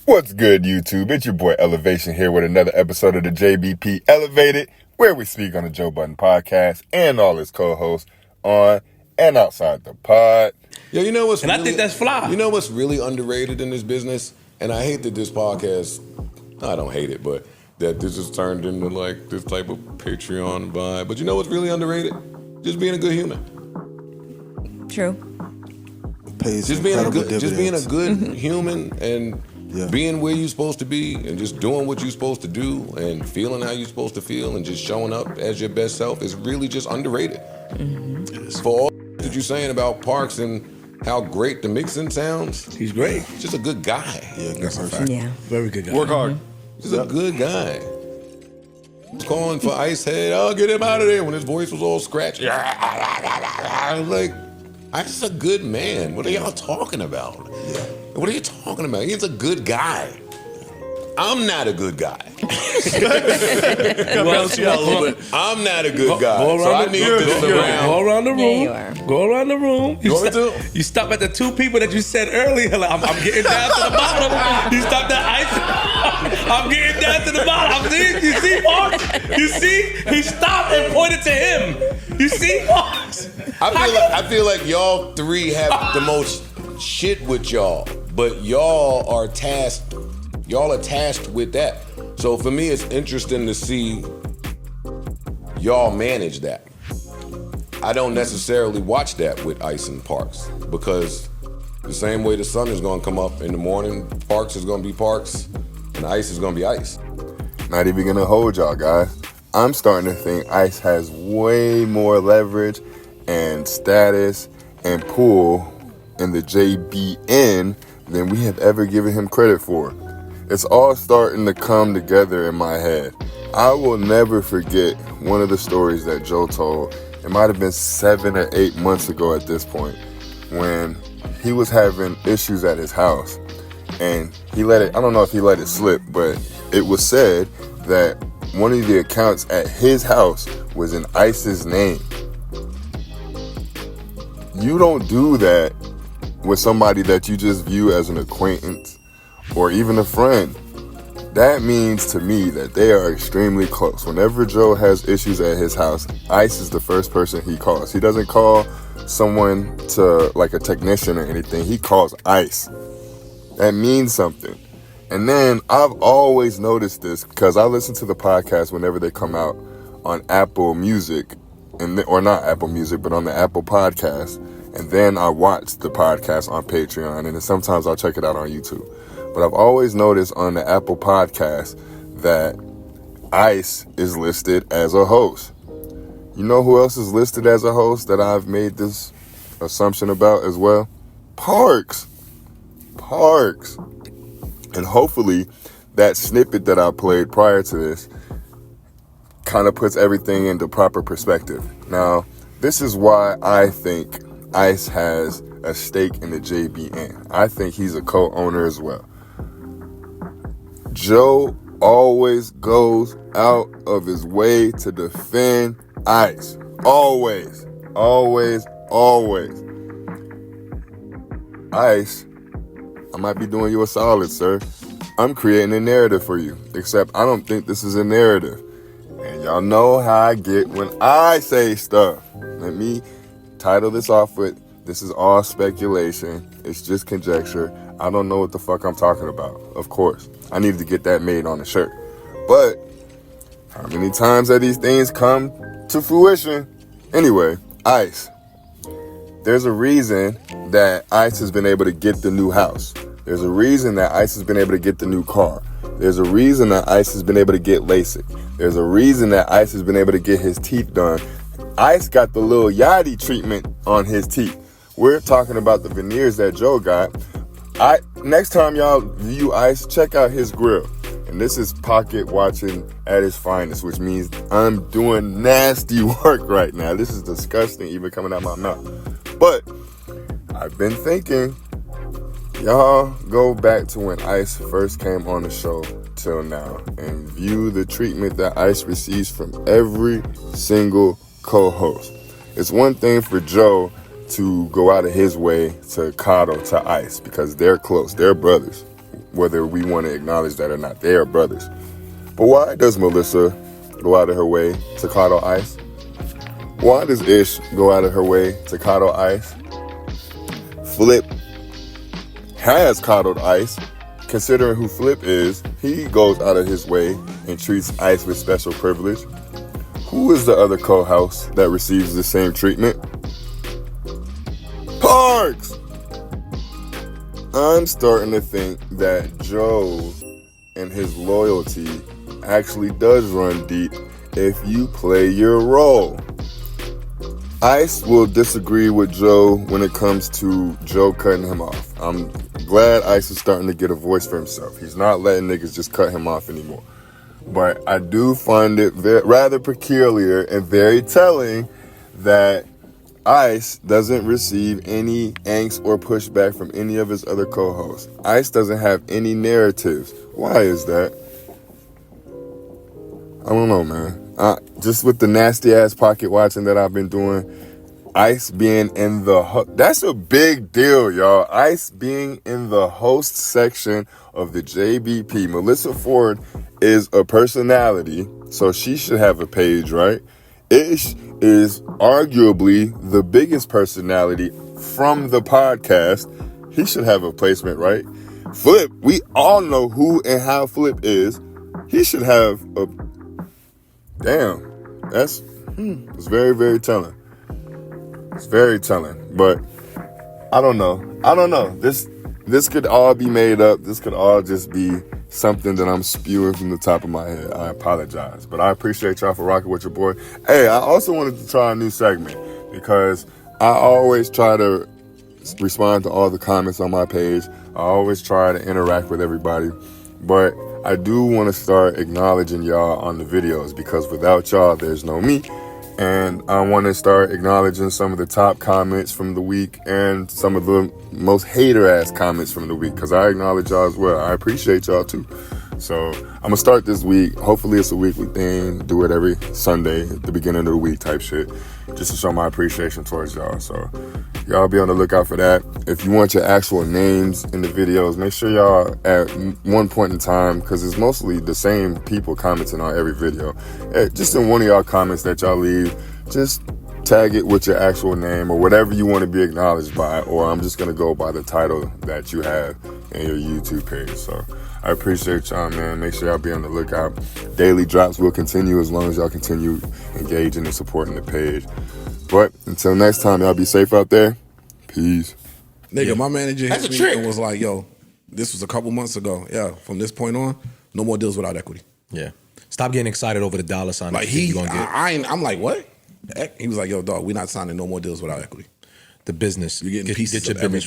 What's good, YouTube? It's your boy Elevation here with another episode of the JBP Elevated, where we speak on the Joe Budden Podcast and all his co-hosts on and outside the pod. Yeah, you know what's I think that's fly. You know what's really underrated in this business? And I hate that this podcast, I don't hate it, but that this has turned into like this type of Patreon vibe. But you know what's really underrated? Just being a good human. True. Just being a good human and being where you're supposed to be and just doing what you're supposed to do and feeling how you're supposed to feel and just showing up as your best self is really just underrated. Mm-hmm. For all that you're saying about Parks and how great the mixing sounds, he's great. Just a good guy. Yeah, that's a fact. Yeah. Very good guy. Work hard. Just a good guy. He's calling for Icehead. Oh, get him out of there when his voice was all scratched. I was like, Ice is a good man. What are y'all talking about? Yeah. What are you talking about? He's a good guy. I'm not a good guy. I'm not a good guy. So I need this around. Go around the room. Yeah, you are. Go around the room. You stop at the two people that you said earlier. Like, I'm getting down to the bottom. You stop at Ice. I'm getting down to the bottom. You see, Parks? You see? He stopped and pointed to him. You see, Parks? I feel like y'all three have the most shit with y'all, but y'all are tasked with that. So for me, it's interesting to see y'all manage that. I don't necessarily watch that with Ice and Parks because the same way the sun is going to come up in the morning, Parks is going to be Parks and Ice is going to be Ice. Not even gonna hold y'all, guys. I'm starting to think Ice has way more leverage and status and pull in the JBN than we have ever given him credit for. It's all starting to come together in my head. I will never forget one of the stories that Joe told. It might have been 7 or 8 months ago at this point, when he was having issues at his house. And I don't know if he let it slip, but it was said that one of the accounts at his house was in Ice's name. You don't do that with somebody that you just view as an acquaintance or even a friend. That means to me that they are extremely close. Whenever Joe has issues at his house, Ice is the first person he calls. He doesn't call someone to like a technician or anything. He calls Ice. That means something. And then I've always noticed this because I listen to the podcast whenever they come out on Apple Music, or not Apple Music, but on the Apple Podcast. And then I watch the podcast on Patreon, and then sometimes I'll check it out on YouTube. But I've always noticed on the Apple Podcast that Ice is listed as a host. You know who else is listed as a host that I've made this assumption about as well? Parks. And hopefully that snippet that I played prior to this kind of puts everything into proper perspective. Now, this is why I think Ice has a stake in the JBN. I think he's a co-owner as well. Joe always goes out of his way to defend Ice. Always. Ice, I might be doing you a solid, sir. I'm creating a narrative for you, except I don't think this is a narrative. And y'all know how I get when I say stuff. Let me title this off with, this is all speculation. It's just conjecture. I don't know what the fuck I'm talking about. Of course, I needed to get that made on a shirt. But how many times have these things come to fruition? Anyway, Ice. There's a reason that Ice has been able to get the new house. There's a reason that Ice has been able to get the new car. There's a reason that Ice has been able to get LASIK. There's a reason that Ice has been able to get his teeth done. Ice got the little Yachty treatment on his teeth. We're talking about the veneers that Joe got. Next time y'all view Ice, check out his grill. And this is pocket watching at its finest, which means I'm doing nasty work right now. This is disgusting even coming out my mouth. But I've been thinking, y'all go back to when Ice first came on the show till now and view the treatment that Ice receives from every single co-host. It's one thing for Joe to go out of his way to coddle to Ice because they're close, they're brothers. whether we want to acknowledge that or not. They are brothers. But why does Melissa go out of her way to coddle Ice? Why does Ish go out of her way to coddle Ice? Flip has coddled Ice. Considering who Flip is, he goes out of his way and treats Ice with special privilege. Who is the other co-host that receives the same treatment? Parks! I'm starting to think that Joe and his loyalty actually does run deep if you play your role. Ice will disagree with Joe when it comes to Joe cutting him off. I'm glad Ice is starting to get a voice for himself. He's not letting niggas just cut him off anymore. But I do find it rather peculiar and very telling that Ice doesn't receive any angst or pushback from any of his other co-hosts. Ice doesn't have any narratives. Why is that? I don't know, man. Just with the nasty ass pocket watching that I've been doing, Ice being in that's a big deal, y'all. Ice being in the host section of the JBP. Melissa Ford is a personality, so she should have a page, right? Ish is arguably the biggest personality from the podcast. He should have a placement, right? Flip, we all know who and how Flip is. He should have a... Damn, it's very, very telling. It's very telling, but I don't know. This could all be made up. This could all just be something that I'm spewing from the top of my head. I apologize, but I appreciate y'all for rocking with your boy. Hey, I also wanted to try a new segment because I always try to respond to all the comments on my page. I always try to interact with everybody, but I do want to start acknowledging y'all on the videos because without y'all, there's no me. And I want to start acknowledging some of the top comments from the week and some of the most hater-ass comments from the week because I acknowledge y'all as well. I appreciate y'all too. So I'm going to start this week. Hopefully it's a weekly thing. Do it every Sunday at the beginning of the week type shit just to show my appreciation towards y'all. So y'all be on the lookout for that. If you want your actual names in the videos, make sure y'all at one point in time, because it's mostly the same people commenting on every video. Just in one of y'all comments that y'all leave, just tag it with your actual name or whatever you want to be acknowledged by, or I'm just going to go by the title that you have in your YouTube page. So I appreciate y'all, man. Make sure y'all be on the lookout. Daily drops will continue as long as y'all continue engaging and supporting the page. But until next time, y'all be safe out there. Peace. Nigga, my manager hit me and was like, yo, this was a couple months ago. Yeah, from this point on, no more deals without equity. Yeah. Stop getting excited over the dollar sign. Like I'm like, what? He was like, yo, dog, we're not signing no more deals without equity. The business. You're getting pieces get your of business